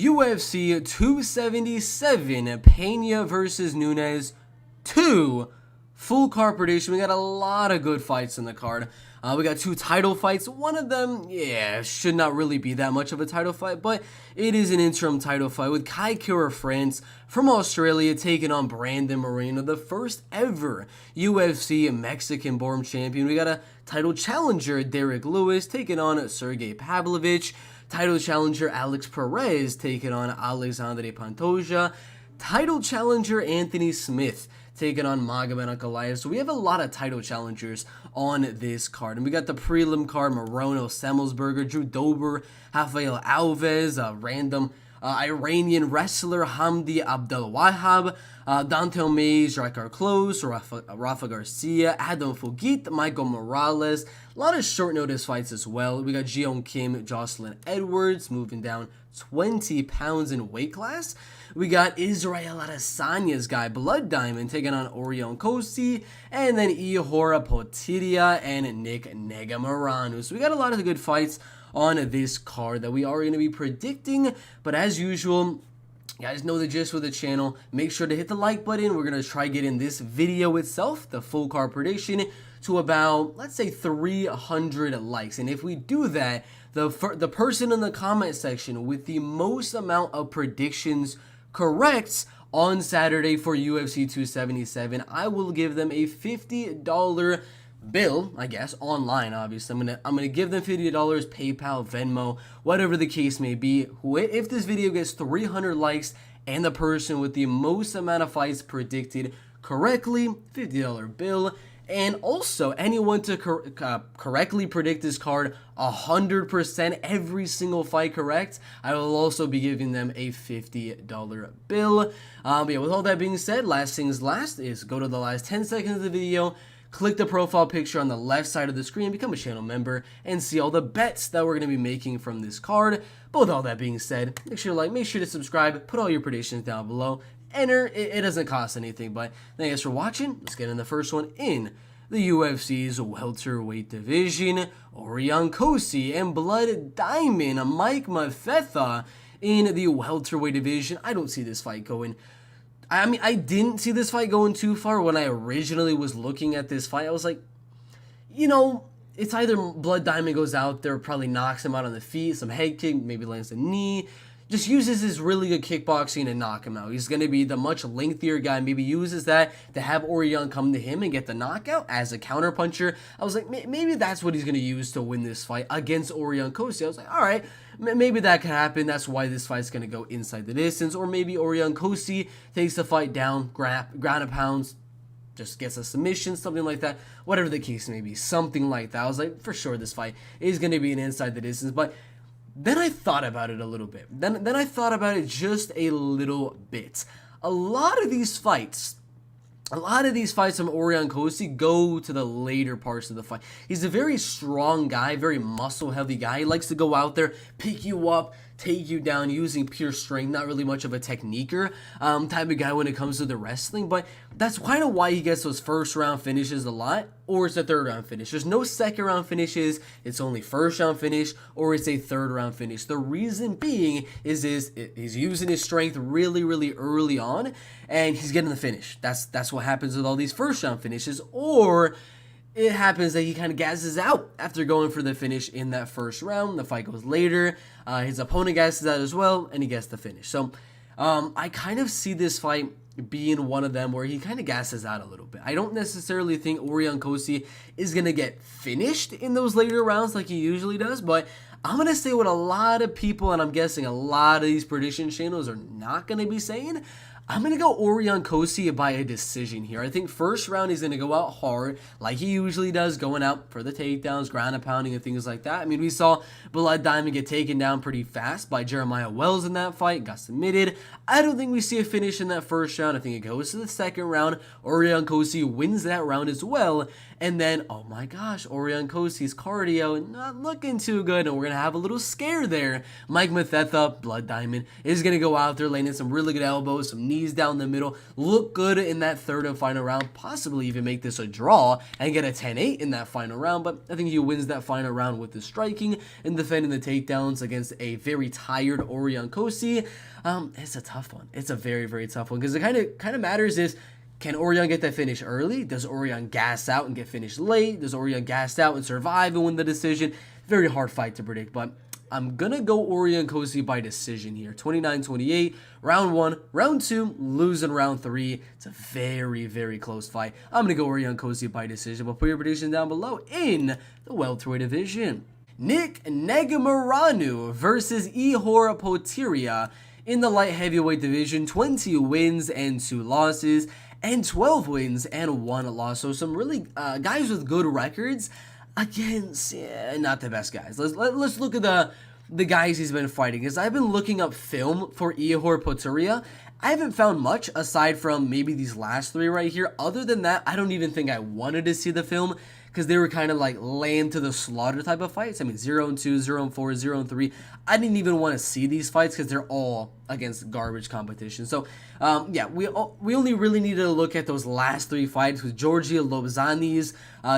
UFC 277, Peña versus Nunes 2. Full card prediction. We got a lot of good fights in the card. We got 2 title fights. One of them, should not really be that much of a title fight, but it is an interim title fight with Kai Kara France from Australia taking on Brandon Moreno, the first ever UFC Mexican-born champion. We got a title challenger, Derrick Lewis, taking on Sergei Pavlovich. Title challenger, Alex Perez, taking on Alexandre Pantoja. Title challenger, Anthony Smith, taking on Magomed Ankalaev. So we have a lot of title challengers on this card. And we got the prelim card, Moroni, Semelsberger, Dober, Rafael, Alves, random Iranian wrestler, Hamdy, Abdelwahab, Dante Mays, Drakkar, Klose, Rafa Garcia, Fugitt, Michael Morales. A lot of short notice fights as well. We got Yeon Kim, Jocelyne Edwards moving down 20 pounds in weight class. We got Israel Adesanya's guy, Blood Diamond, taking on Orion Cosce, and then Igor, Potieria, and Negumereanu. So we got a lot of good fights on this card that we are going to be predicting, but as usual, you guys know the gist with the channel. Make sure to hit the like button. We're going to try getting this video itself, the full card prediction, to about, let's say, 300 likes. And if we do that, the person in the comment section with the most amount of predictions correct on Saturday for UFC 277, I will give them a $50 bill, I guess, online. Obviously, I'm gonna give them $50, PayPal, Venmo, whatever the case may be. If this video gets 300 likes and the person with the most amount of fights predicted correctly, $50 bill. And also, anyone to correctly predict this card 100% every single fight correct, I will also be giving them a $50 bill. But yeah, with all that being said, last things last is go to the last 10 seconds of the video, click the profile picture on the left side of the screen, become a channel member, and see all the bets that we're going to be making from this card. But with all that being said, make sure to like, make sure to subscribe, put all your predictions down below. Enter, it doesn't cost anything, but thank you guys for watching. Let's get in the first one in the UFC's welterweight division. Orion Cosce and Blood Diamond, Mike Mafetha in the welterweight division. I don't see this fight going, I didn't see this fight going too far. When I originally was looking at this fight, I was like, you know, it's either Blood Diamond goes out there, probably knocks him out on the feet, some head kick, maybe lands a knee, just uses his really good kickboxing to knock him out. He's going to be the much lengthier guy, maybe uses that to have Orion come to him and get the knockout as a counterpuncher. I was like, maybe that's what he's going to use to win this fight against Orion Cosce. I was like, all right, maybe that could happen. That's why this fight's going to go inside the distance. Or maybe Orion Cosce takes the fight down, ground and pounds, just gets a submission, something like that. Whatever the case may be, something like that. I was like, for sure this fight is going to be an inside the distance. But then I thought about it a little bit. Then I thought about it just a little bit. A lot of these fights from Orion Cosce go to the later parts of the fight. He's a very strong guy, very muscle-heavy guy. He likes to go out there, pick you up, take you down using pure strength, not really much of a techniquer type of guy when it comes to the wrestling, but that's kind of why he gets those first round finishes a lot, or it's a third round finish. There's no second round finishes, it's only first round finish, or it's a third round finish. The reason being is he's using his strength really, really early on, and he's getting the finish. That's what happens with all these first round finishes, or it happens that he kind of gases out after going for the finish in that first round. The fight goes later. His opponent gasses out as well, and he gets the finish. So I kind of see this fight being one of them where he kind of gasses out a little bit. I don't necessarily think Orion Cosce is going to get finished in those later rounds like he usually does, but I'm going to say what a lot of people, and I'm guessing a lot of these prediction channels are not going to be saying. I'm going to go Orion Cosce by a decision here. I think first round he's going to go out hard like he usually does, going out for the takedowns, ground and pounding, and things like that. I mean, we saw Blood Diamond get taken down pretty fast by Jeremiah Wells in that fight, got submitted. I don't think we see a finish in that first round. I think it goes to the second round. Orion Cosce wins that round as well. And then, oh my gosh, Orion Cosce's cardio not looking too good, and we're going to have a little scare there. Magomed, Blood Diamond, is going to go out there, landing some really good elbows, some knees down the middle, look good in that third and final round, possibly even make this a draw and get a 10-8 in that final round, but I think he wins that final round with the striking and defending the takedowns against a very tired Orion Cosce. It's a tough one. It's a very, very tough one, because it kind of matters is, can Orion get that finish early? Does Orion gas out and get finished late? Does Orion gas out and survive and win the decision? Very hard fight to predict, but I'm going to go Orion Cosce by decision here. 29-28, round 1. Round 2, losing round 3. It's a very, very close fight. I'm going to go Orion Cosce by decision, but put your prediction down below in the welterweight division. Negumereanu versus Igor Potieria in the light heavyweight division. 20 wins and 2 losses. And 12 wins and 1 loss. So some really guys with good records against not the best guys. Let's look at the guys he's been fighting. As I've been looking up film for Igor Potieria, I haven't found much aside from maybe these last 3 right here. Other than that, I don't even think I wanted to see the film, because they were kind of like land to the slaughter type of fights. I mean, 0-2, 0-4, 0-3. I didn't even want to see these fights because they're all against garbage competition. So, yeah, we only really needed to look at those last 3 fights with Georgi Lobzani's,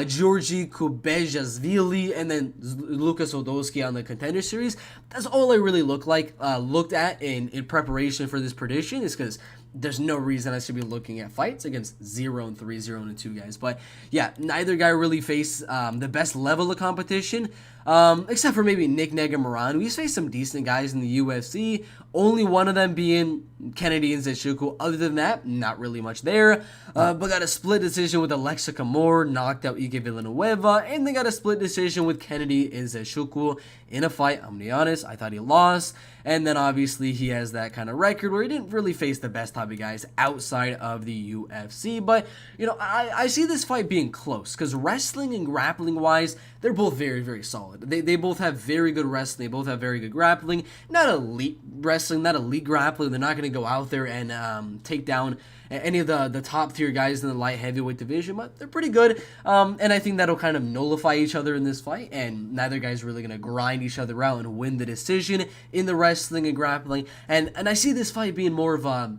Georgi Kubejashvili, and then Lucas Odolski on the Contender Series. That's all I really looked at in preparation for this prediction, is because there's no reason I should be looking at fights against 0-3, 0-2 guys. But yeah, neither guy really faced the best level of competition, except for maybe Negumereanu. He's faced some decent guys in the UFC, only one of them being Kennedy Nzechukwu. Other than that, not really much there. But got a split decision with Alexa Kamor, knocked out Ike Villanueva, and they got a split decision with Kennedy Nzechukwu in a fight. I'm going to be honest, I thought he lost. And then obviously he has that kind of record where he didn't really face the best type of guys outside of the UFC. But, you know, I see this fight being close, because wrestling and grappling wise, they're both very, very solid. They both have very good wrestling. They both have very good grappling. Not elite wrestling, not elite grappling. They're not going to go out there and take down any of the top tier guys in the light heavyweight division, but they're pretty good. And I think that'll kind of nullify each other in this fight, and neither guy's really going to grind each other out and win the decision in the wrestling and grappling. And I see this fight being more of a,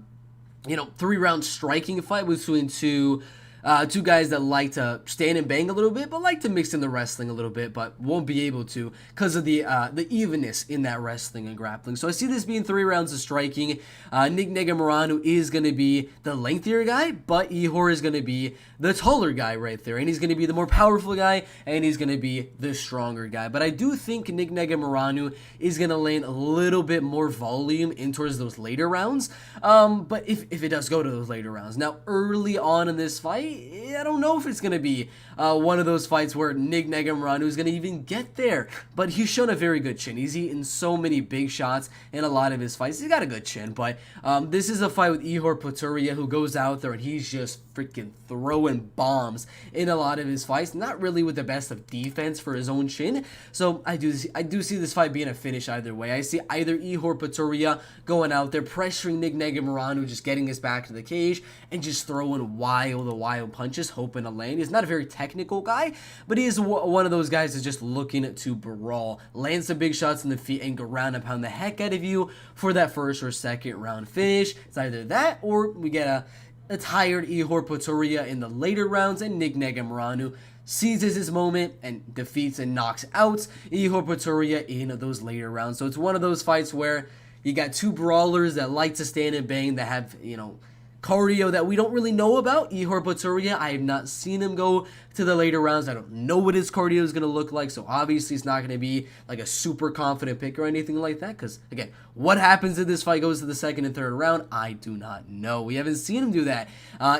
3-round striking fight between two guys that like to stand and bang a little bit, but like to mix in the wrestling a little bit, but won't be able to because of the evenness in that wrestling and grappling. So I see this being 3 rounds of striking. Negumereanu is going to be the lengthier guy, but Igor is going to be the taller guy right there, and he's going to be the more powerful guy, and he's going to be the stronger guy. But I do think Negumereanu is going to land a little bit more volume in towards those later rounds. But if it does go to those later rounds. Now, early on in this fight, I don't know if it's going to be one of those fights where Negumereanu is going to even get there. But he's shown a very good chin. He's eaten so many big shots in a lot of his fights. He's got a good chin. But this is a fight with Igor Potieria, who goes out there and he's just freaking throwing bombs in a lot of his fights. Not really with the best of defense for his own chin. So I do see this fight being a finish either way. I see either Igor Potieria going out there, pressuring Negumereanu, just getting his back to the cage, and just throwing wild punches, hoping to land. He's not a very technical guy, but he is one of those guys that's just looking to brawl, land some big shots in the feet, and go round and pound the heck out of you for that first or second round finish. It's either that or we get a tired Igor Potieria in the later rounds, and Negumereanu seizes his moment and defeats and knocks out Igor Potieria in those later rounds. So it's one of those fights where you got 2 brawlers that like to stand and bang, that have, cardio that we don't really know about. Igor Potieria, I have not seen him go to the later rounds. I don't know what his cardio is going to look like, so obviously it's not going to be like a super confident pick or anything like that, because, again, what happens if this fight goes to the second and third round? I do not know. We haven't seen him do that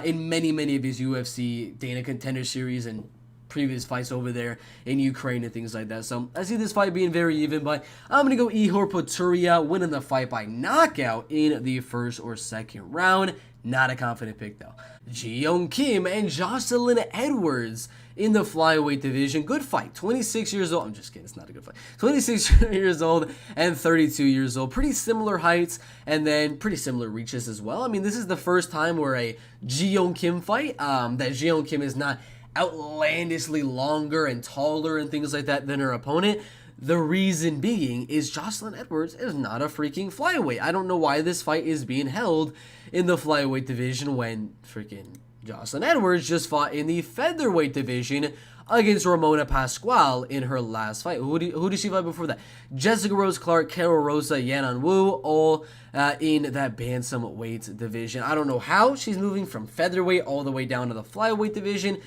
in many of his UFC Dana Contender Series and previous fights over there in Ukraine and things like that. So I see this fight being very even, but I'm going to go Igor Potieria winning the fight by knockout in the first or second round. Not a confident pick, though. Yeon Kim and Jocelyne Edwards in the flyweight division. Good fight. 26 years old. I'm just kidding. It's not a good fight. 26 years old and 32 years old. Pretty similar heights and then pretty similar reaches as well. I mean, this is the first time where a Yeon Kim fight, that Yeon Kim is not outlandishly longer and taller and things like that than her opponent. The reason being is Jocelyne Edwards is not a freaking flyweight. I don't know why this fight is being held in the flyweight division when freaking Jocelyne Edwards just fought in the featherweight division against Ramona Pascual in her last fight. Who did she fight before that? Jessica Rose Clark, Carol Rosa, Yanan Wu, all in that bantamweight division. I don't know how she's moving from featherweight all the way down to the flyweight division.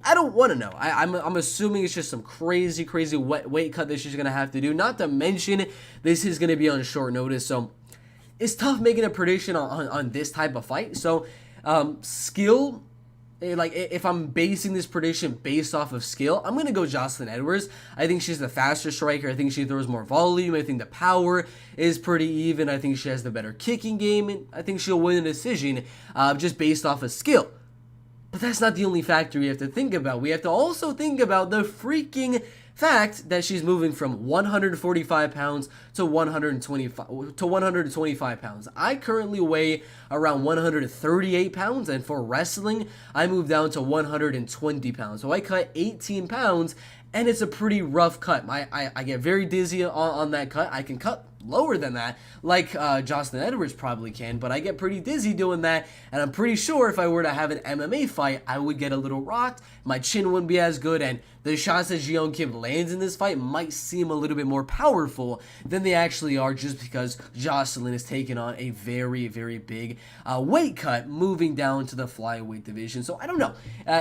I don't want to know. I'm assuming it's just some crazy weight cut that she's going to have to do. Not to mention, this is going to be on short notice, so it's tough making a prediction on this type of fight. So, skill, like, if I'm basing this prediction based off of skill, I'm going to go Jocelyne Edwards. I think she's the faster striker. I think she throws more volume. I think the power is pretty even. I think she has the better kicking game, and I think she'll win a decision just based off of skill. But that's not the only factor we have to think about. We have to also think about the freaking fact that she's moving from 145 pounds to 125 pounds. I currently weigh around 138 pounds, and for wrestling, I moved down to 120 pounds. So I cut 18 pounds, and it's a pretty rough cut. I get very dizzy on that cut. I can cut lower than that, like Jocelyne Edwards probably can, but I get pretty dizzy doing that, and I'm pretty sure if I were to have an MMA fight, I would get a little rocked, my chin wouldn't be as good, and the shots that Yeon Kim lands in this fight might seem a little bit more powerful than they actually are, just because Jocelyne is taking on a very big weight cut, moving down to the flyweight division. So I don't know.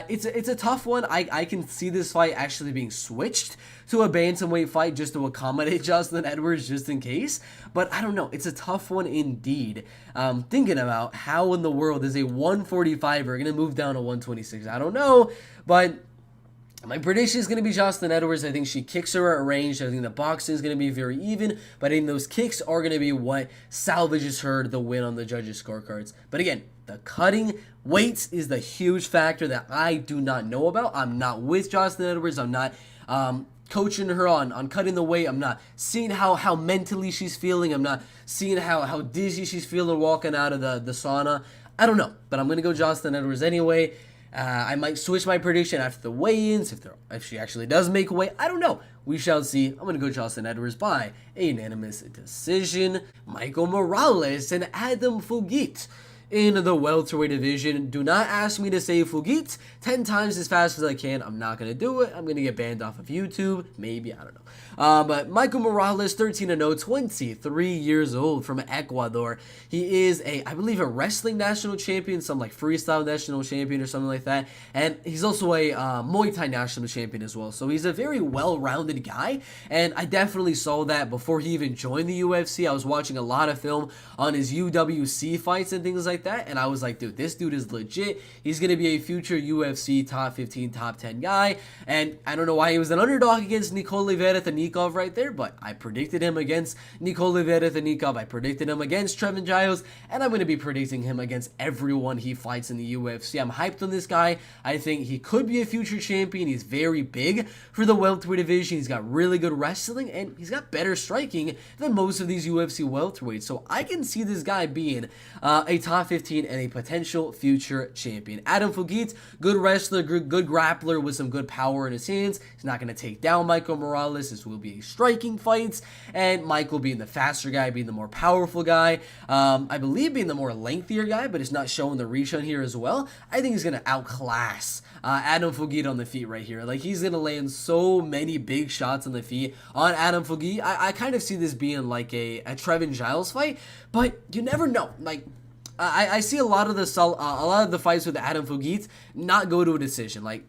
It's a tough one. I can see this fight actually being switched to a bantamweight fight just to accommodate Jocelyne Edwards, just in case. But I don't know. It's a tough one indeed. Thinking about how in the world is a 145er going to move down to 126. I don't know, but my prediction is going to be Jocelyne Edwards. I think she kicks her at range. I think the boxing is going to be very even, but I think those kicks are going to be what salvages her the win on the judges' scorecards. But again, the cutting weights is the huge factor that I do not know about. I'm not with Jocelyne Edwards. I'm not coaching her on cutting the weight. I'm not seeing how mentally she's feeling. I'm not seeing how dizzy she's feeling walking out of the sauna. I don't know, but I'm going to go Jocelyne Edwards anyway. I might switch my prediction after the weigh-ins if she actually does make a weight. I don't know. We shall see. I'm going to go Jocelyne Edwards by a unanimous decision. Michael Morales and Adam Fugitt in the welterweight division. Do not ask me to say Fugitt 10 times as fast as I can. I'm not going to do it. I'm going to get banned off of YouTube. Maybe. I don't know. But Michael Morales, 13-0, 23 years old, from Ecuador. He is I believe a wrestling national champion, some like freestyle national champion or something like that. And he's also a Muay Thai national champion as well. So he's a very well-rounded guy. And I definitely saw that before he even joined the UFC. I was watching a lot of film on his UWC fights and things like that. And I was like, dude, this dude is legit. He's going to be a future UFC top 15, top 10 guy. And I don't know why he was an underdog against Nikolai Verethenikov right there, but I predicted him against Nikolai Verethenikov. I predicted him against Trevin Giles, and I'm going to be predicting him against everyone he fights in the UFC. I'm hyped on this guy. I think he could be a future champion. He's very big for the welterweight division. He's got really good wrestling, and he's got better striking than most of these UFC welterweights. So I can see this guy being a top 15 and a potential future champion. Adam Fugitt, good wrestler, good grappler with some good power in his hands. He's not going to take down Michael Morales. This will be striking fights, and Michael being the faster guy, being the more powerful guy, I believe being the more lengthier guy, but it's not showing the reach on here as well. I think he's going to outclass Adam Fugitt on the feet right here. Like, he's going to land so many big shots on the feet on Adam Fugitt. I kind of see this being like a Trevin Giles fight, but you never know. Like, I see a lot of the fights with Adam Fugitt not go to a decision. Like,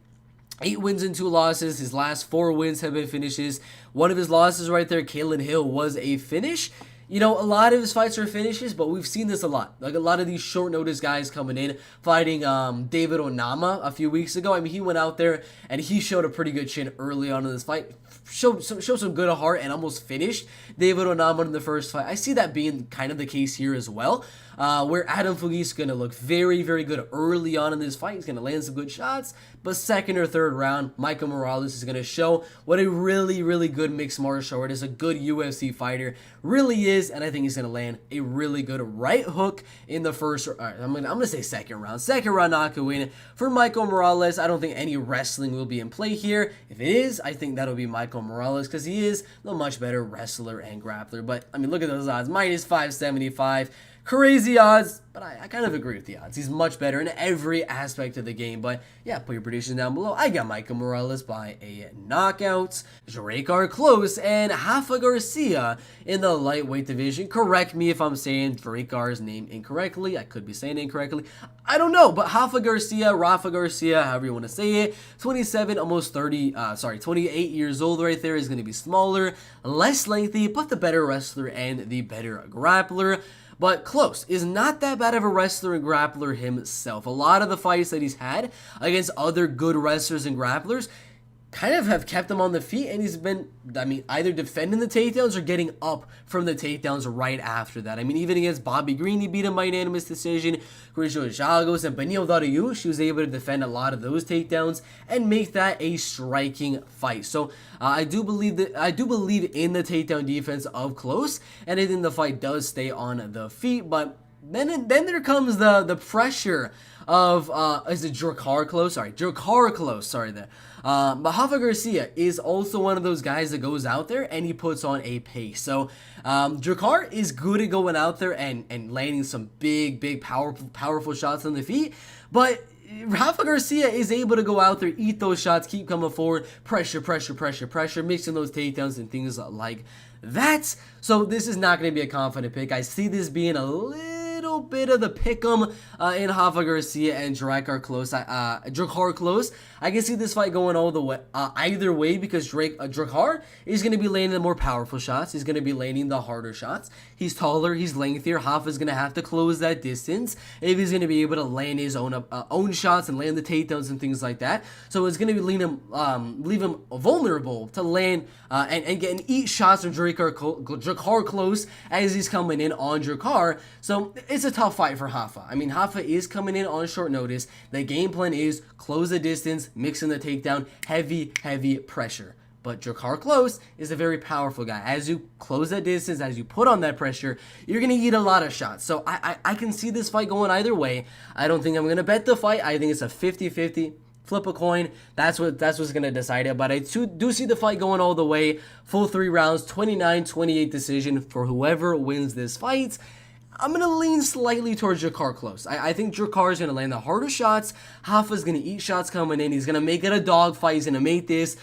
8 wins and 2 losses. His last 4 wins have been finishes. One of his losses right there, Kalen Hill, was a finish. You know, a lot of his fights are finishes, but we've seen this a lot. Like, a lot of these short notice guys coming in, fighting David Onama a few weeks ago. I mean, he went out there and he showed a pretty good chin early on in this fight. Showed some good heart and almost finished David Onama in the first fight. I see that being kind of the case here as well, where Adam Fugitt's going to look very good early on in this fight. He's going to land some good shots, but second or third round, Michael Morales is going to show what a really good mixed martial art is, a good UFC fighter really is, and I think he's going to land a really good right hook in the first, I'm gonna say second round knockout win for Michael Morales. I don't think any wrestling will be in play here. If it is, I think that'll be Michael Morales because he is the much better wrestler and grappler. But I mean, look at those odds, minus 575. Crazy odds, but I kind of agree with the odds. He's much better in every aspect of the game. But yeah, put your predictions down below. I got Michael Morales by a knockout. Drakkar Klose and Rafa Garcia in the lightweight division. Correct me if I'm saying Drakkar's name incorrectly. I could be saying it incorrectly. I don't know, but Rafa Garcia, however you want to say it, 27, almost 28 years old right there. Is going to be smaller, less lengthy, but the better wrestler and the better grappler. But Klose is not that bad of a wrestler and grappler himself. A lot of the fights that he's had against other good wrestlers and grapplers kind of have kept him on the feet, and he's been, either defending the takedowns or getting up from the takedowns right after that. Even against Bobby Green, he beat him by unanimous decision. Cristiano Jagos and Benil Dariush, she was able to defend a lot of those takedowns and make that a striking fight. So I do believe in the takedown defense of Klose, and I think the fight does stay on the feet. But then there comes the pressure of is it Drakkar Klose? Drakkar Klose. But Rafa Garcia is also one of those guys that goes out there and he puts on a pace. So Drakkar is good at going out there and landing some big, powerful shots on the feet. But Rafa Garcia is able to go out there, eat those shots, keep coming forward, pressure, mixing those takedowns and things like that. So this is not going to be a confident pick. I see this being a little bit of the pick'em in Rafa Garcia and Drakkar Klose. I can see this fight going all the way, either way, because Drakkar is going to be landing the more powerful shots. He's going to be landing the harder shots. He's taller, he's lengthier. Rafa's going to have to close that distance if he's going to be able to land his own shots and land the takedowns and things like that. So it's going to leave him vulnerable to land and eat shots from Drakkar Klose as he's coming in on Drakkar. So it's a tough fight for Rafa. Rafa is coming in on short notice. The game plan is close the distance, mixing the takedown, heavy pressure. But Drakkar Klose is a very powerful guy. As you close that distance, as you put on that pressure, you're going to eat a lot of shots. So I can see this fight going either way. I don't think I'm going to bet the fight. I think it's a 50-50. Flip a coin. That's what's going to decide it. But I do see the fight going all the way. Full 3 rounds, 29-28 decision for whoever wins this fight. I'm going to lean slightly towards Drakkar Klose. I think Drakkar is going to land the harder shots. Rafa's going to eat shots coming in. He's going to make it a dog fight. He's going to make this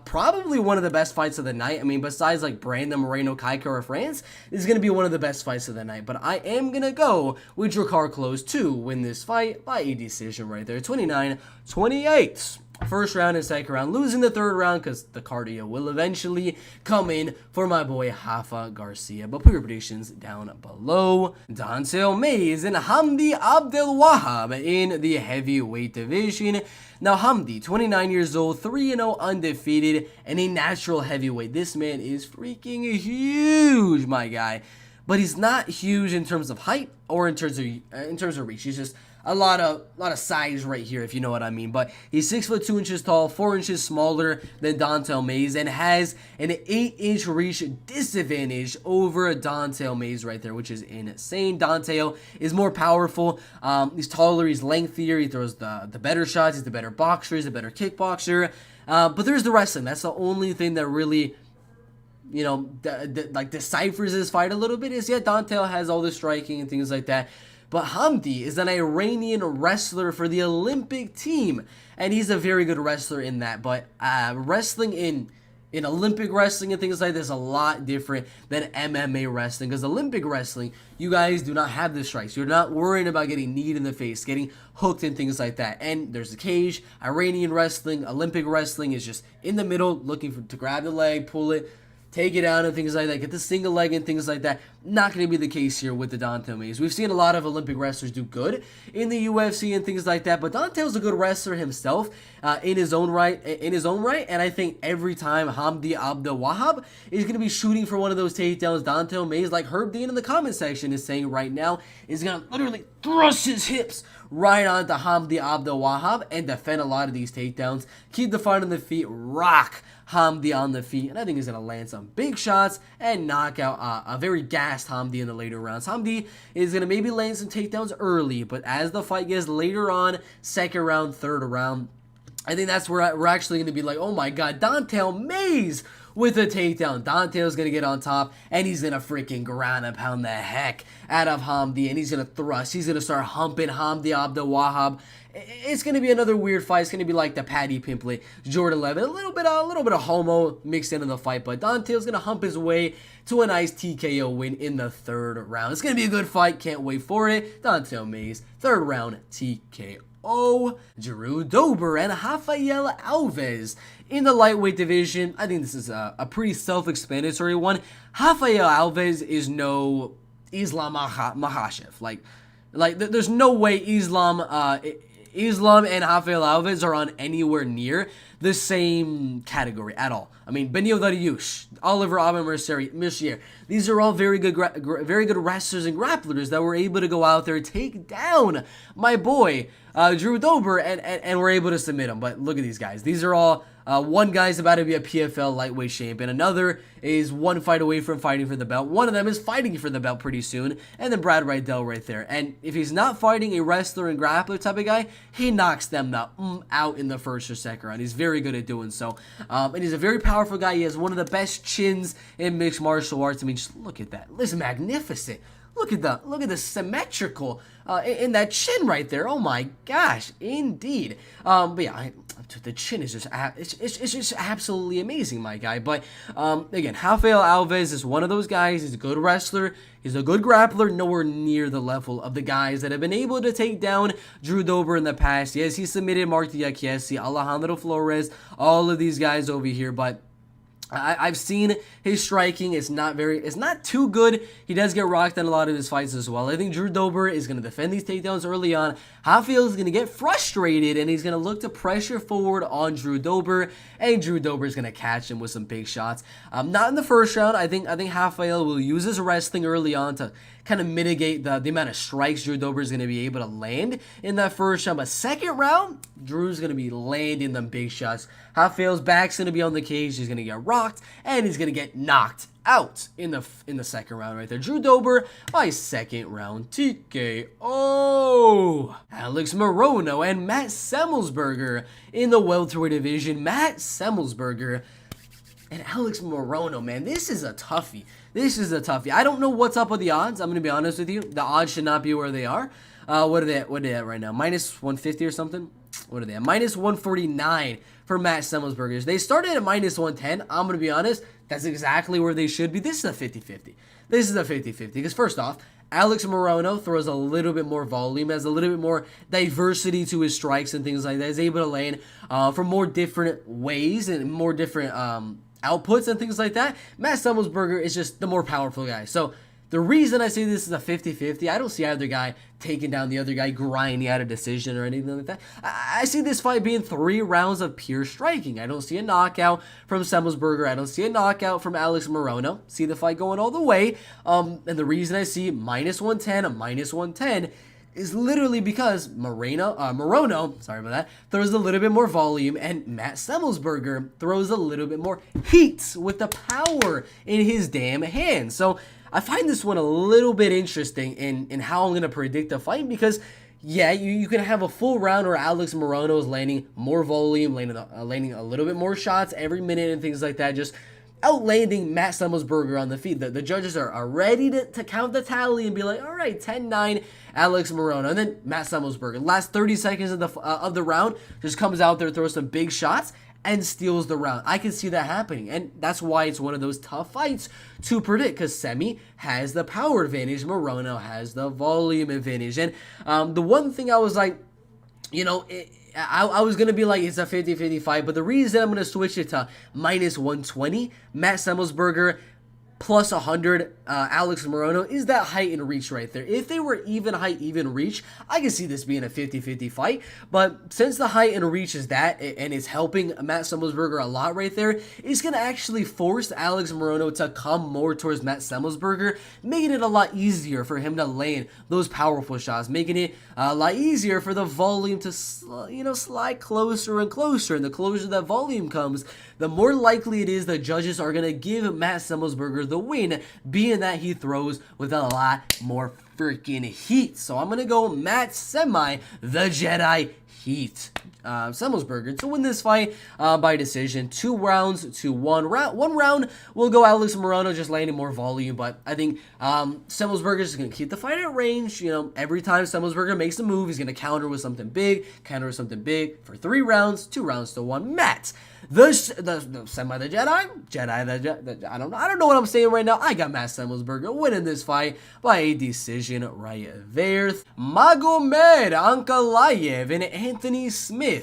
probably one of the best fights of the night. Besides like Brandon Moreno, Kaika, or France, this is going to be one of the best fights of the night. But I am going to go with Drakkar Klose to win this fight by a decision right there. 29-28. First round and second round, losing the third round because the cardio will eventually come in for my boy Rafa Garcia. But put your predictions down below. Don'Tale Mayes and Hamdy Abdelwahab in the heavyweight division. Now Hamdy, 29 years old, 3-0 undefeated, and a natural heavyweight. This man is freaking huge, my guy. But he's not huge in terms of height or in terms of reach. He's just a lot of size right here, if you know what I mean. But he's 6 foot 2 inches tall, 4 inches smaller than Don'Tale Mayes, and has an 8-inch reach disadvantage over Don'Tale Mayes right there, which is insane. Don'Tale is more powerful. He's taller, he's lengthier, he throws the better shots, he's the better boxer, he's a better kickboxer. But there's the wrestling. That's the only thing that really, deciphers this fight a little bit. Is Don'Tale has all the striking and things like that. But Hamdy is an Iranian wrestler for the Olympic team, and he's a very good wrestler in that. But wrestling in Olympic wrestling and things like this is a lot different than MMA wrestling, because Olympic wrestling, you guys do not have the strikes. You're not worrying about getting kneed in the face, getting hooked and things like that. And there's a cage. Iranian wrestling, Olympic wrestling is just in the middle, looking to grab the leg, pull it, take it out and things like that, get the single leg and things like that. Not going to be the case here with the Don'Tale Mayes. We've seen a lot of Olympic wrestlers do good in the UFC and things like that, but Don'Tale's a good wrestler himself in his own right. And I think every time Hamdy Abdelwahab is going to be shooting for one of those takedowns, Don'Tale Mayes, like Herb Dean in the comment section is saying right now, is going to literally thrust his hips right onto Hamdy Abdelwahab and defend a lot of these takedowns. Keep the fight on the feet, rock Hamdy on the feet, and I think he's going to land some big shots and knock out a very gassed past Hamdy in the later rounds. Hamdy is going to maybe land some takedowns early, but as the fight gets later on, second round, third round, I think that's where we're actually going to be like, oh my god, Don'Tale Mayes with a takedown. Don'Tale's going to get on top, and he's going to freaking ground and pound the heck out of Hamdy, and he's going to thrust. He's going to start humping Hamdy Abdelwahab. It's going to be another weird fight. It's going to be like the Paddy Pimpley, Jordan Levin, a little bit of homo mixed into the fight, but Don'Tale's going to hump his way to a nice TKO win in the third round. It's going to be a good fight. Can't wait for it. Don'Tale Mayes, third round TKO. Drew Dober and Rafael Alves in the lightweight division. I think this is a pretty self-explanatory one. Rafael Alves is no Islam Makhachev. Like there's no way Islam and Rafael Alves are on anywhere near the same category at all. I mean, Benio Dariush, Oliver Mercier, these are all very good wrestlers and grapplers that were able to go out there, take down my boy Drew Dober, and were able to submit him. But look at these guys. These are all, one guy's about to be a PFL lightweight champion. Another is one fight away from fighting for the belt. One of them is fighting for the belt pretty soon. And then Brad Rydell right there. And if he's not fighting a wrestler and grappler type of guy, he knocks them out in the first or second round. He's very good at doing so. And he's a very powerful guy. He has one of the best chins in mixed martial arts. I mean, just look at that. It's magnificent. Look at the symmetrical in that chin right there. Oh my gosh, indeed. But yeah, the chin is just it's just absolutely amazing, my guy. But again, Rafael Alves is one of those guys. He's a good wrestler. He's a good grappler. Nowhere near the level of the guys that have been able to take down Drew Dober in the past. Yes, he submitted Mark Diakiese, Alejandro Flores, all of these guys over here, but I've seen his striking. It's not too good. He does get rocked in a lot of his fights as well. I think Drew Dober is going to defend these takedowns early on. Rafael is going to get frustrated, and he's going to look to pressure forward on Drew Dober, and Drew Dober is going to catch him with some big shots. Not in the first round. I think Rafael will use his wrestling early on to kind of mitigate the amount of strikes Drew Dober is going to be able to land in that first round. But second round, Drew's going to be landing them big shots. Rafael's back's going to be on the cage. He's going to get rocked, and he's going to get knocked out in the second round right there. Drew Dober by second round TKO. Alex Moreno and Matt Semelsberger in the welterweight division. Matt Semelsberger and Alex Moreno, man, this is a toughie. I don't know what's up with the odds. I'm going to be honest with you. The odds should not be where they are. What are they at right now? Minus 150 or something? What are they at? Minus 149 for Matt Semelsberger. They started at minus 110. I'm going to be honest. That's exactly where they should be. This is a 50-50. Because first off, Alex Moreno throws a little bit more volume, has a little bit more diversity to his strikes and things like that. He's able to land from more different ways and more different outputs and things like that. Matt Semelsberger is just the more powerful guy. So the reason I say this is a 50-50, I don't see either guy taking down the other guy, grinding out a decision or anything like that. I see this fight being 3 rounds of pure striking. I don't see a knockout from Semelsberger. I don't see a knockout from Alex Moreno. See the fight going all the way. And the reason I see minus 110, a minus 110 is literally because Moreno, throws a little bit more volume, and Matt Semelsberger throws a little bit more heat with the power in his damn hands. So I find this one a little bit interesting in how I'm going to predict the fight, because yeah, you can have a full round where Alex Moreno is landing more volume, landing a little bit more shots every minute and things like that, just outlanding Matt Semelsberger on the feet. The judges are ready to count the tally and be like, all right, 10-9, Alex Moreno. And then Matt Semelsberger, last 30 seconds of the round, just comes out there, throws some big shots, and steals the round. I can see that happening, and that's why it's one of those tough fights to predict, because Semi has the power advantage, Moreno has the volume advantage. And the one thing I was like, I was going to be like, it's a 50-50 fight, but the reason I'm going to switch it to minus 120, Matt Semelsberger, plus 100, Alex Moreno, is that height and reach right there. If they were even height, even reach, I can see this being a 50-50 fight. But since the height and reach is that, and it's helping Matt Semelsberger a lot right there, it's going to actually force Alex Moreno to come more towards Matt Semelsberger, making it a lot easier for him to land those powerful shots, making it a lot easier for the volume to, slide closer and closer. And the closer that volume comes, the more likely it is the judges are going to give Matt Semelsberger the win, being that he throws with a lot more freaking heat. So I'm going to go Matt Semi, the Jedi Heat. Semelsberger to win this fight by decision. 2 rounds to 1 round. 1 round will go Alex Moreno, just landing more volume, but I think Semelsberger is going to keep the fight at range. You know, every time Semelsberger makes a move, he's going to counter with something big, for 3 rounds, 2 rounds to 1. Matt, the Semi, the Jedi, I don't know what I'm saying right now. I got Matt Semelsberger winning this fight by a decision right there. Magomed, Ankalaev, and Anthony Smith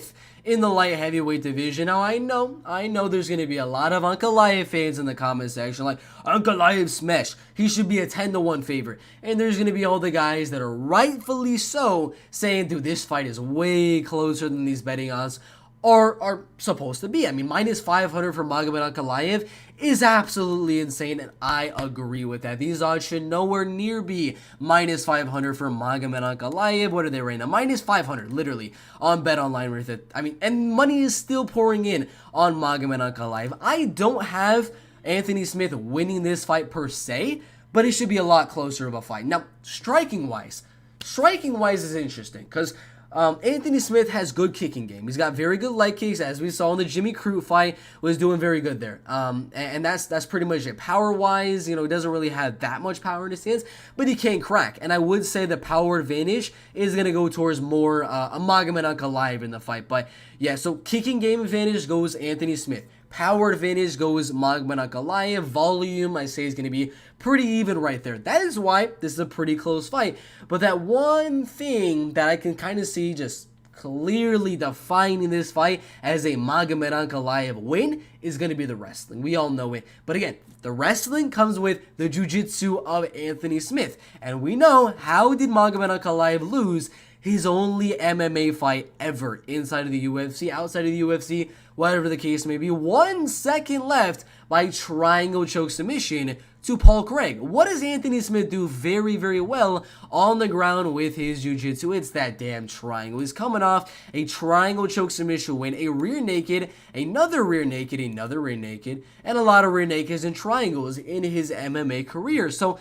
in the light heavyweight division. Now, I know there's going to be a lot of Ankalaev fans in the comment section like, Ankalaev smash, he should be a 10-1 favorite. And there's going to be all the guys that are rightfully so saying, dude, this fight is way closer than these betting odds are supposed to be. I mean, minus 500 for Magomed Ankalaev is absolutely insane, and I agree with that. These odds should nowhere near be minus 500 for Magomed Ankalaev. What are they right now? Minus 500, literally, on BetOnline with it. I mean, and money is still pouring in on Magomed Ankalaev. I don't have Anthony Smith winning this fight per se, but it should be a lot closer of a fight. Now, striking-wise is interesting, because Anthony Smith has good kicking game. He's got very good leg kicks, as we saw in the Jimmy Crute fight, was doing very good there. And that's pretty much it. Power-wise, you know, he doesn't really have that much power in his hands, but he can crack. And I would say the power advantage is going to go towards more a Magomed Ankalaev in the fight. But yeah, so kicking game advantage goes Anthony Smith. Power advantage goes Magomed Ankalaev. Volume, I say, is going to be pretty even right there. That is why this is a pretty close fight. But that one thing that I can kind of see just clearly defining this fight as a Magomed Ankalaev win is going to be the wrestling. We all know it. But again, the wrestling comes with the jiu-jitsu of Anthony Smith. And we know, how did Magomed Ankalaev lose his only MMA fight ever inside of the UFC, outside of the UFC, whatever the case may be? 1 second left by triangle choke submission to Paul Craig. What does Anthony Smith do very, very well on the ground with his jiu-jitsu? It's that damn triangle. He's coming off a triangle choke submission win, a rear naked, another rear naked, and a lot of rear nakeds and triangles in his MMA career. So,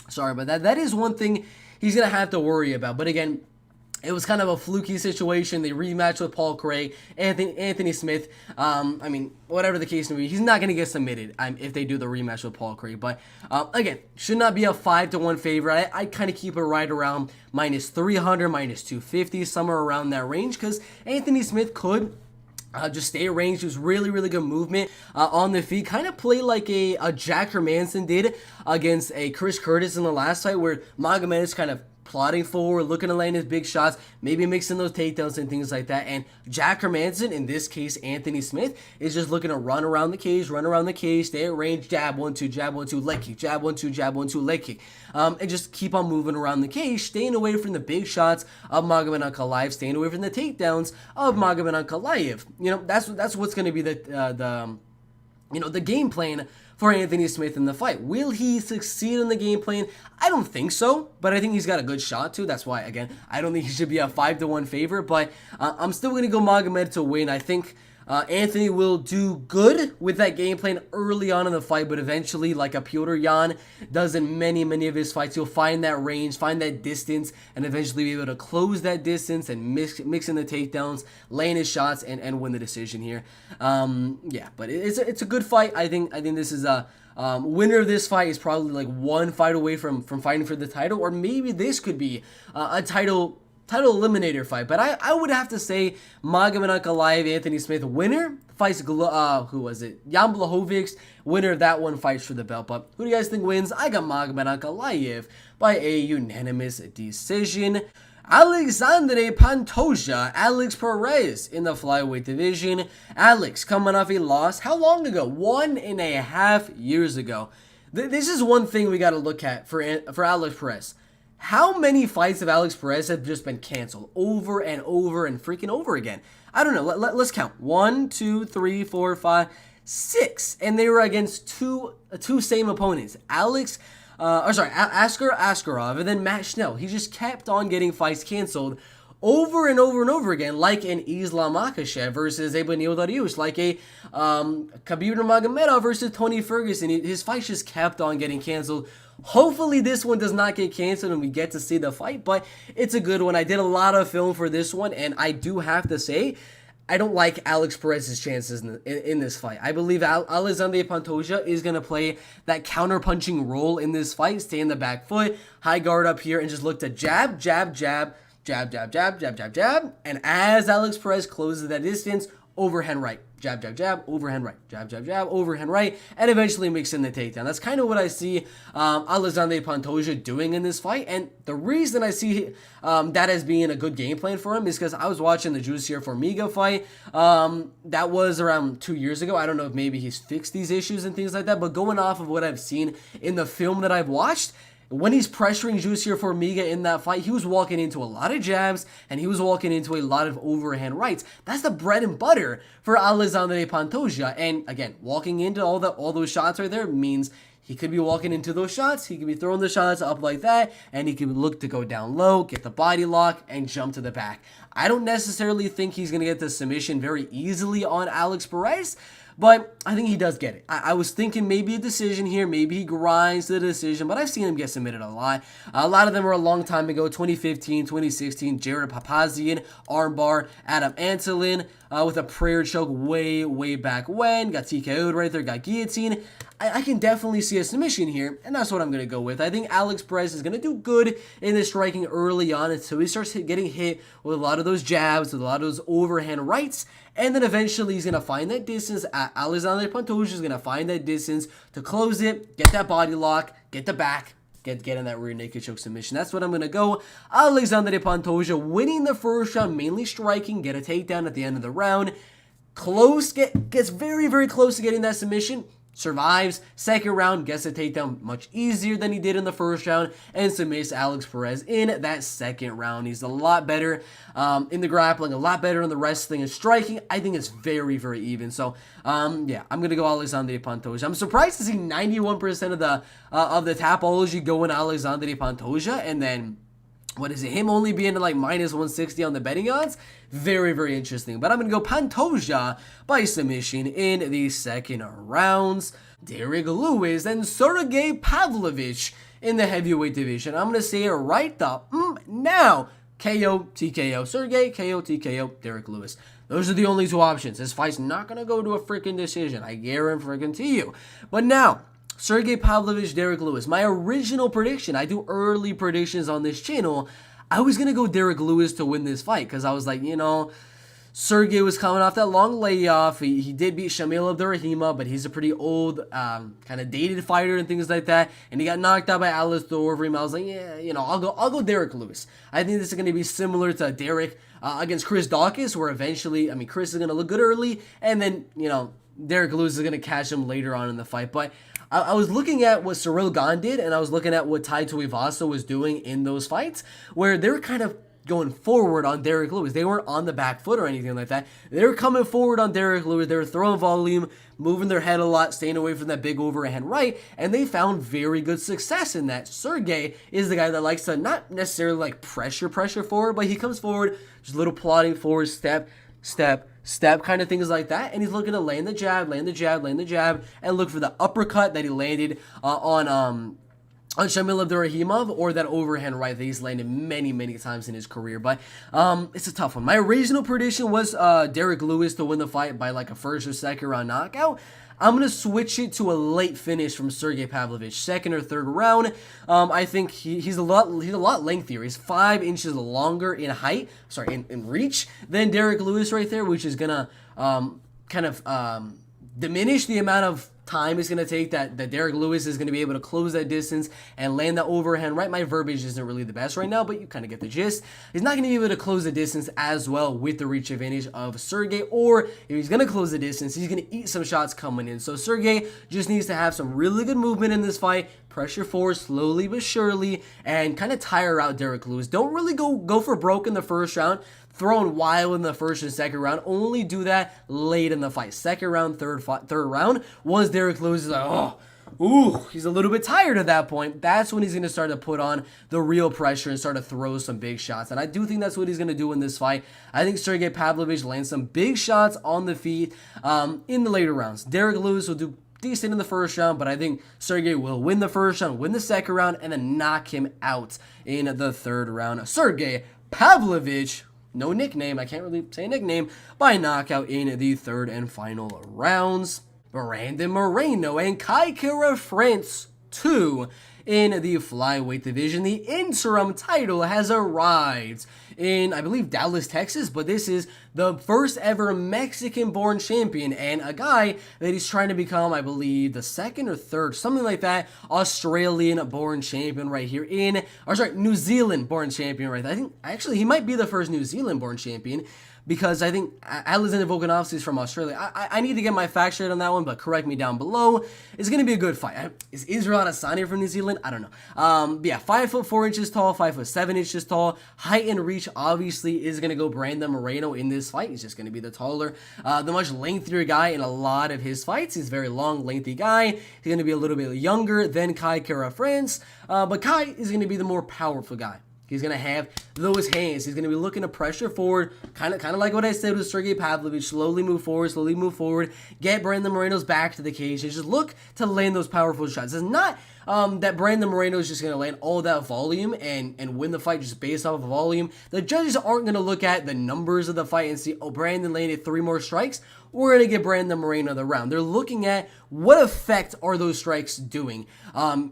sorry about that. That is one thing he's going to have to worry about. But again, it was kind of a fluky situation. They rematched with Paul Craig, Anthony Smith. I mean, whatever the case may be, he's not going to get submitted if they do the rematch with Paul Craig. But again, should not be a 5-1 favorite. I kind of keep it right around minus 300, minus 250, somewhere around that range, because Anthony Smith could just stay at range. Just really, really good movement on the feet. Kind of play like a Jack Hermanson did against a Chris Curtis in the last fight, where Magomed is kind of plodding forward, looking to land his big shots, maybe mixing those takedowns and things like that. And Jack Hermanson, in this case Anthony Smith, is just looking to run around the cage, stay at range, jab, 1-2, leg kick, jab, 1-2, leg kick. And just keep on moving around the cage, staying away from the big shots of Magomed Ankalaev, staying away from the takedowns of Magomed Ankalaev. You know, that's what's going to be the game plan for Anthony Smith in the fight. Will he succeed in the game plan? I don't think so, but I think he's got a good shot to. That's why, again, I don't think he should be a 5-1 favorite, but I'm still going to go Magomed to win. I think Anthony will do good with that game plan early on in the fight, but eventually, like a Petr Yan does in many, many of his fights, he'll find that range, find that distance, and eventually be able to close that distance and mix in the takedowns, laying his shots, and win the decision here. Yeah, but it's a good fight. I think this is a winner of this fight is probably like one fight away from fighting for the title, or maybe this could be a title eliminator fight. But I would have to say Magomed Ankalaev, Anthony Smith, winner, fights who was it? Jan Blachowicz, winner of that one, fights for the belt. But who do you guys think wins? I got Magomed Ankalaev by a unanimous decision. Alexandre Pantoja, Alex Perez in the flyweight division. Alex coming off a loss. How long ago? 1.5 years ago. This is one thing we got to look at for Alex Perez. How many fights of Alex Perez have just been canceled over and over and freaking over again? I don't know. Let's count. 1, 2, 3, 4, 5, 6. And they were against two same opponents. Askar Askarov and then Matt Schnell. He just kept on getting fights canceled over and over and over again, like an Islam Makhachev versus a Beneil Dariush, like a Khabib Nurmagomedov versus Tony Ferguson. His fights just kept on getting canceled. Hopefully this one does not get canceled and we get to see the fight, but it's a good one. I did a lot of film for this one, and I do have to say, I don't like Alex Perez's chances in this fight. I believe Alexandre Pantoja is going to play that counter-punching role in this fight, stay in the back foot, high guard up here, and just look to jab, jab, jab, jab, jab, jab, jab, jab, jab. And as Alex Perez closes that distance, overhand right, jab, jab, jab, overhand right, jab, jab, jab, overhand right, and eventually mix in the takedown. That's kind of what I see Alexandre Pantoja doing in this fight. And the reason I see that as being a good game plan for him is because I was watching the Jussier Formiga fight. That was around 2 years ago. I don't know if maybe he's fixed these issues and things like that, but going off of what I've seen in the film that I've watched, when he's pressuring Jussier Formiga in that fight, he was walking into a lot of jabs and he was walking into a lot of overhand rights. That's the bread and butter for Alexandre Pantoja. And again, walking into all those shots right there means he could be walking into those shots, he could be throwing the shots up like that, and he could look to go down low, get the body lock, and jump to the back. I don't necessarily think he's going to get the submission very easily on Alex Perez, but I think he does get it. I was thinking maybe a decision here. Maybe he grinds to the decision, but I've seen him get submitted a lot. A lot of them were a long time ago, 2015, 2016, Jared Papazian, armbar, Adam Antolin with a prayer choke way back when. Got TKO'd right there, got guillotine. I can definitely see a submission here, and that's what I'm going to go with. I think Alex Perez is going to do good in the striking early on until he starts getting hit with a lot of those jabs, with a lot of those overhand rights, and then eventually he's going to find that distance. Alexandre Pantoja is going to find that distance to close it, get that body lock, get the back, get in that rear naked choke submission. That's what I'm going to go. Alexandre Pantoja winning the first round, mainly striking, get a takedown at the end of the round. Close, gets very close to getting that submission. Survives. Second round, gets a takedown much easier than he did in the first round, and submits Alex Perez in that second round. He's a lot better in the grappling, a lot better in the wrestling and striking. I think it's very even. So, yeah, I'm gonna go Alexandre Pantoja. I'm surprised to see 91% of the Tapology going Alexandre Pantoja, and then what is it? Him only being like minus 160 on the betting odds? Very interesting. But I'm going to go Pantoja by submission in the second rounds. Derrick Lewis and Sergei Pavlovich in the heavyweight division. I'm going to say it right now. KO, TKO. Sergei, KO, TKO, Derrick Lewis. Those are the only two options. This fight's not going to go to a freaking decision. I guarantee you. But now, Sergei Pavlovich, Derrick Lewis. My original prediction, I do early predictions on this channel, I was going to go Derrick Lewis to win this fight because I was like, Sergei was coming off that long layoff. He did beat Shamil Abdurrahima, but he's a pretty old, kind of dated fighter and things like that. And he got knocked out by Alistair Overeem. I was like, yeah, I'll go Derrick Lewis. I think this is going to be similar to Derrick against Chris Daukaus, where eventually, Chris is going to look good early, and then, Derrick Lewis is going to catch him later on in the fight. But I was looking at what Cyril Gane did, and I was looking at what Tai Tuivasa was doing in those fights, where they were kind of going forward on Derrick Lewis. They weren't on the back foot or anything like that. They were coming forward on Derrick Lewis. They were throwing volume, moving their head a lot, staying away from that big overhand right, and they found very good success in that. Sergei is the guy that likes to not necessarily like pressure forward, but he comes forward, just a little plodding forward, step, kind of things like that, and he's looking to land the jab, and look for the uppercut that he landed on Shamil Abdurrahimov, or that overhand right that he's landed many times in his career. But it's a tough one. My original prediction was Derrick Lewis to win the fight by like a first or second round knockout. I'm going to switch it to a late finish from Sergei Pavlovich, second or third round. I think he's a lot lengthier. He's 5 inches longer in height, in reach than Derrick Lewis right there, which is going to kind of diminish the amount of time it's going to take that Derrick Lewis is going to be able to close that distance and land that overhand right. My verbiage isn't really the best right now, but you kind of get the gist. He's not going to be able to close the distance as well with the reach advantage of Sergei, or if he's going to close the distance, he's going to eat some shots coming in. So Sergei just needs to have some really good movement in this fight, pressure forward slowly but surely, and kind of tire out Derrick Lewis. Don't really go for broke in the first round. Throwing wild in the first and second round. Only do that late in the fight. Second round, third round. Once Derrick Lewis is like, he's a little bit tired at that point. That's when he's going to start to put on the real pressure and start to throw some big shots. And I do think that's what he's going to do in this fight. I think Sergei Pavlovich lands some big shots on the feet in the later rounds. Derrick Lewis will do decent in the first round, but I think Sergei will win the first round, win the second round, and then knock him out in the third round. Sergei Pavlovich, no nickname, I can't really say a nickname, by knockout in the third and final rounds. Brandon Moreno and Kai Kara-France 2 in the flyweight division. The interim title has arrived in, I believe, Dallas, Texas, but this is the first ever Mexican-born champion and a guy that he's trying to become, I believe, the second or third, something like that, Australian-born champion right here New Zealand-born champion right there. I think, actually, he might be the first New Zealand-born champion, because I think Alexandre Volkanovski is from Australia. I need to get my facts straight on that one, but correct me down below. It's going to be a good fight. Is Israel Adesanya from New Zealand? I don't know. But yeah, 5'4" tall, 5'7" tall. Height and reach obviously is going to go Brandon Moreno in this fight. He's just going to be the taller, the much lengthier guy in a lot of his fights. He's a very long, lengthy guy. He's going to be a little bit younger than Kai Kara-France, but Kai is going to be the more powerful guy. He's going to have those hands. He's going to be looking to pressure forward, kind of like what I said with Sergei Pavlovich. Slowly move forward, get Brandon Moreno's back to the cage, and just look to land those powerful shots. It's not that Brandon Moreno is just going to land all that volume and win the fight just based off of volume. The judges aren't going to look at the numbers of the fight and see, oh, Brandon landed 3 more strikes, we're going to give Brandon Moreno the round. They're looking at what effect are those strikes doing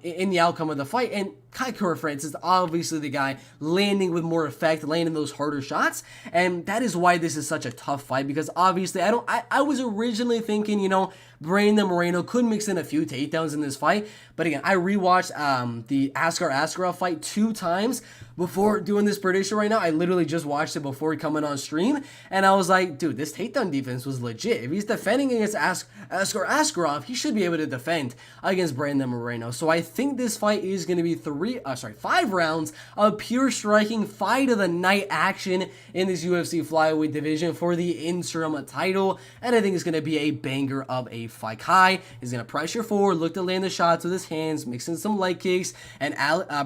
in the outcome of the fight. And Kai Kara-France is obviously the guy landing with more effect, landing those harder shots. And that is why this is such a tough fight, because obviously I was originally thinking, Brandon Moreno could mix in a few takedowns in this fight. But again, I rewatched the Askar Askarov fight 2 times before doing this prediction right now. I literally just watched it before coming on stream, and I was like, dude, this takedown defense was legit. If he's defending against Askar Askarov, he should be able to defend against Brandon Moreno. So I think this fight is going to be 5 rounds of pure striking, fight of the night action in this UFC flyweight division for the interim title, and I think it's going to be a banger of a fight. Kai is going to pressure forward, look to land the shots with his hands, mixing some leg kicks, and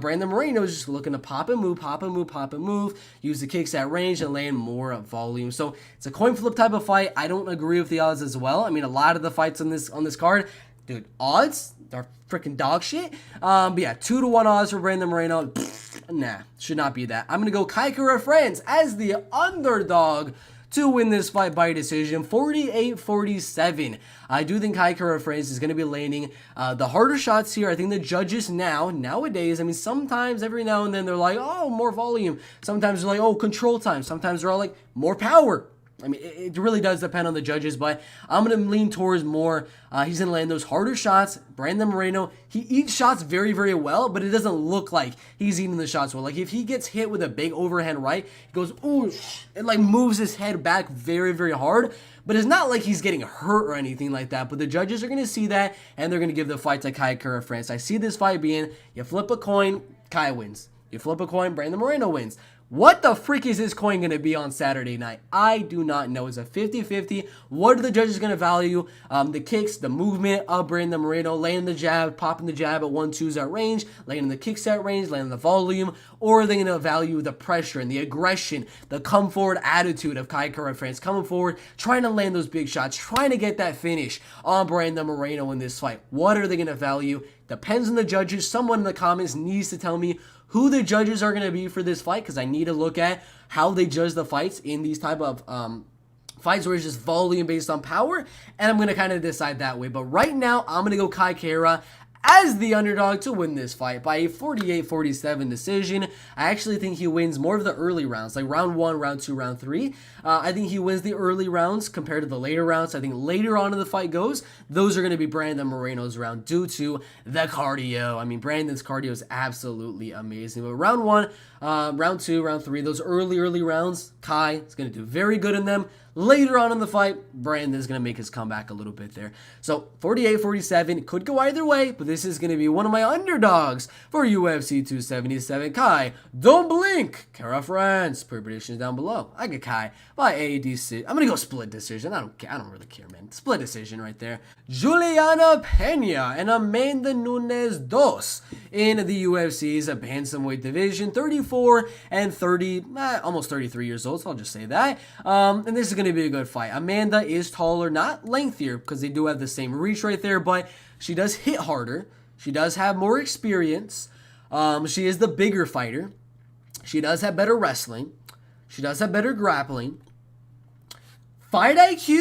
Brandon Moreno is just looking to pop and move, use the kicks at range and land more volume. So it's a coin flip type of fight. I don't agree with the odds as well. I mean, a lot of the fights on this card, dude, odds are freaking dog shit. But yeah, 2-1 odds for Brandon Moreno. Nah, should not be that. I'm gonna go Kai Kara-France as the underdog to win this fight by decision, 48-47. I do think Kai Kara-France is going to be landing the harder shots here. I think the judges nowadays, I mean, sometimes every now and then they're like, oh, more volume. Sometimes they're like, oh, control time. Sometimes they're all like, more power. I mean, it really does depend on the judges, but I'm going to lean towards more. He's going to land those harder shots. Brandon Moreno, he eats shots very, very well, but it doesn't look like he's eating the shots well. Like, if he gets hit with a big overhand right, he goes, ooh, and like moves his head back very, very hard. But it's not like he's getting hurt or anything like that. But the judges are going to see that, and they're going to give the fight to Kai Kara-France. I see this fight being, you flip a coin, Kai wins. You flip a coin, Brandon Moreno wins. What the freak is this coin going to be on Saturday night? I do not know. It's a 50-50. What are the judges going to value? The kicks, the movement of Brandon Moreno, landing the jab, popping the jab at 1-2s at range, landing the kicks at range, landing the volume, or are they going to value the pressure and the aggression, the come forward attitude of Kai Kara-France, coming forward, trying to land those big shots, trying to get that finish on Brandon Moreno in this fight? What are they going to value? Depends on the judges. Someone in the comments needs to tell me who the judges are going to be for this fight, because I need to look at how they judge the fights in these type of fights where it's just volume based on power, and I'm going to kind of decide that way. But right now, I'm going to go Kai Kara as the underdog to win this fight by a 48-47 decision. I actually think he wins more of the early rounds, like round 1, round 2, round 3. I think he wins the early rounds compared to the later rounds. I think later on in the fight goes, those are going to be Brandon Moreno's round due to the cardio. I mean, Brandon's cardio is absolutely amazing. But round 1, round 2, round 3, those early rounds, Kai is going to do very good in them. later on in the fight, Brandon's going to make his comeback a little bit there. So 48-47 could go either way, but this is going to be one of my underdogs for UFC 277. Kai, don't blink. Cara France. Predictions down below. I get Kai by a decision. I'm going to go split decision. I don't really care, man. Split decision right there. Juliana Peña and Amanda Nunes dos in the UFC's bantamweight division. 34 and 30, almost 33 years old, so I'll just say that. And this is going to be a good fight. Amanda is taller, not lengthier, because they do have the same reach right there, but she does hit harder. She does have more experience. She is the bigger fighter. She does have better wrestling. She does have better grappling. Fight IQ?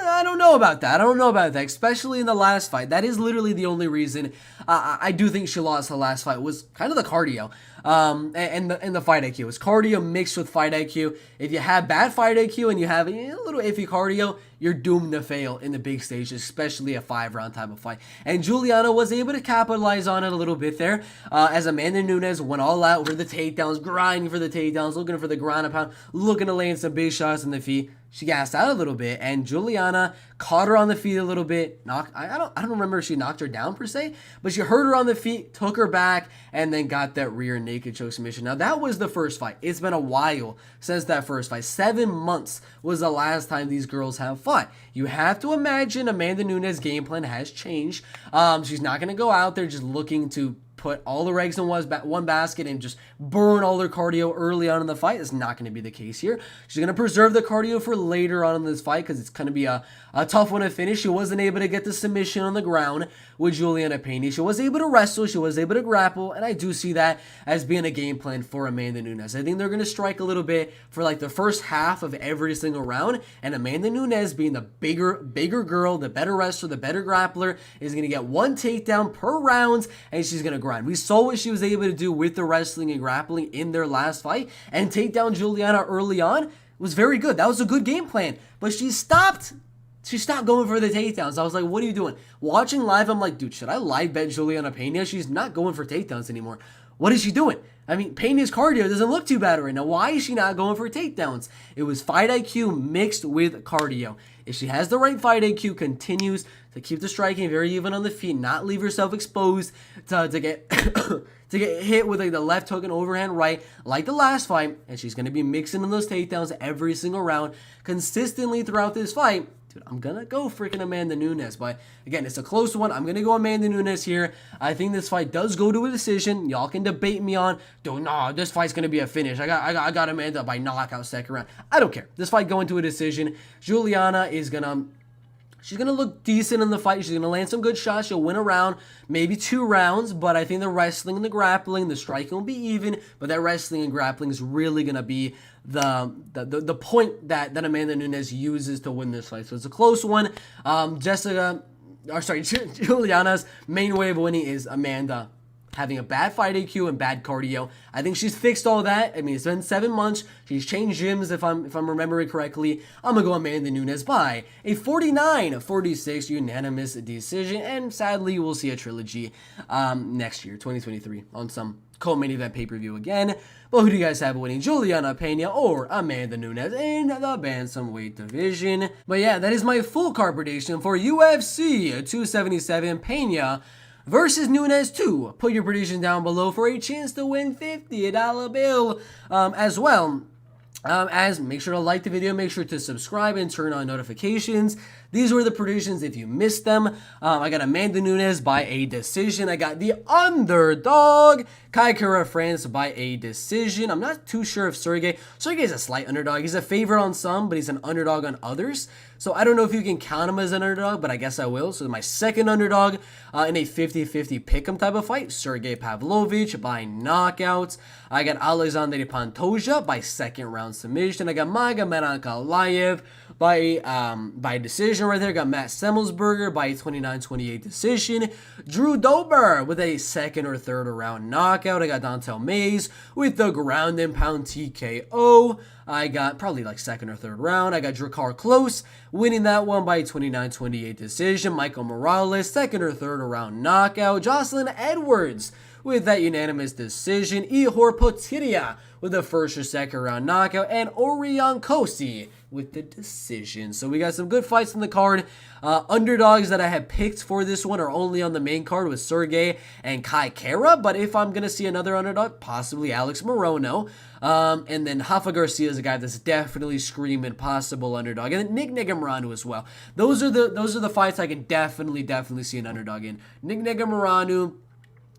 I don't know about that. I don't know about that, especially in the last fight. That is literally the only reason I do think she lost the last fight was kind of the cardio and the fight IQ. It was cardio mixed with fight IQ. If you have bad fight IQ and you have a little iffy cardio, you're doomed to fail in the big stage, especially a 5-round type of fight. And Juliana was able to capitalize on it a little bit there as Amanda Nunes went all out for the takedowns, grinding for the takedowns, looking for the ground and pound, looking to land some big shots in the feet. She gassed out a little bit, and Juliana caught her on the feet a little bit. I don't remember if she knocked her down per se, but she hurt her on the feet, took her back, and then got that rear naked choke submission. Now that was the first fight. It's been a while since that first fight. 7 months was the last time these girls have fought. You have to imagine Amanda Nunes' game plan has changed. She's not going to go out there just looking to put all the eggs in one basket and just burn all their cardio early on in the fight. That's not going to be the case here. She's going to preserve the cardio for later on in this fight because it's going to be a tough one to finish. She wasn't able to get the submission on the ground with Juliana Peña. She was able to wrestle. She was able to grapple, and I do see that as being a game plan for Amanda Nunes. I think they're going to strike a little bit for like the first half of every single round, and Amanda Nunes, being the bigger girl, the better wrestler, the better grappler, is going to get one takedown per round, and she's going to grind. We saw what she was able to do with the wrestling and grappling in their last fight, and take down Juliana early on was very good. That was a good game plan, but she stopped going for the takedowns. I was like, what are you doing? Watching live, I'm like, dude, should I live bet Juliana Peña? She's not going for takedowns anymore. What is she doing? I mean, Peña's cardio doesn't look too bad right now. Why is she not going for takedowns? It was fight IQ mixed with cardio. If she has the right fight IQ, continues to keep the striking very even on the feet, not leave herself exposed to get to get hit with like the left hook and overhand right like the last fight, and she's going to be mixing in those takedowns every single round consistently throughout this fight. Dude, I'm going to go freaking Amanda Nunes. But again, it's a close one. I'm going to go Amanda Nunes here. I think this fight does go to a decision. Y'all can debate me on, dude, no, this fight's going to be a finish. I got Amanda by knockout second round. I don't care. This fight going to a decision. Juliana is going to... She's going to look decent in the fight. She's going to land some good shots. She'll win a round, maybe 2 rounds, but I think the wrestling and the grappling, the striking will be even, but that wrestling and grappling is really going to be the point that Amanda Nunes uses to win this fight. So it's a close one. Juliana's main way of winning is Amanda having a bad fight IQ and bad cardio. I think she's fixed all that. I mean, it's been 7 months. She's changed gyms, if I'm remembering correctly. I'm going to go Amanda Nunes by a 49-46 unanimous decision. And sadly, we'll see a trilogy next year, 2023, on some co-main event pay-per-view again. But who do you guys have winning? Juliana Peña or Amanda Nunes in the bantamweight division? But yeah, that is my full card prediction for UFC 277 Peña versus Nunes 2. Put your prediction down below for a chance to win $50 bill as well. As make sure to like the video, make sure to subscribe and turn on notifications. These were the predictions if you missed them. I got Amanda Nunes by a decision. I got the underdog, Cara France, by a decision. I'm not too sure if Sergei is a slight underdog. He's a favorite on some, but he's an underdog on others. So I don't know if you can count him as an underdog, but I guess I will. So my second underdog in a 50-50 pick'em type of fight, Sergei Pavlovich by knockout. I got Alexandre Pantoja by second round submission. I got Magomed Ankalaev by decision right there. I got Matt Semelsberger by a 29-28 decision. Drew Dober with a second or third round knockout. I got Dontel Mays with the ground and pound TKO. I got probably like second or third round. I got Drakkar Klose winning that one by a 29-28 decision. Michael Morales, second or third round knockout. Jocelyne Edwards with that unanimous decision. Igor Potieria with the first or second round knockout. And Orion Cosce with the decision. So we got some good fights in the card. Underdogs that I have picked for this one are only on the main card with Sergei and Kai Kara, but if I'm going to see another underdog, possibly Alex Moreno. And then Rafa Garcia is a guy that's definitely screaming possible underdog. And then Negumereanu as well. Those are the fights I can definitely see an underdog in. Negumereanu,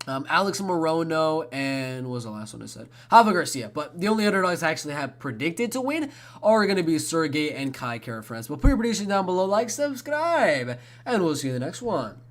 Alex Moreno, and what was the last one I said? Rafa Garcia. But the only underdogs I actually have predicted to win are going to be Sergei and Kai Kara, friends. But put your predictions down below, like, subscribe, and we'll see you in the next one.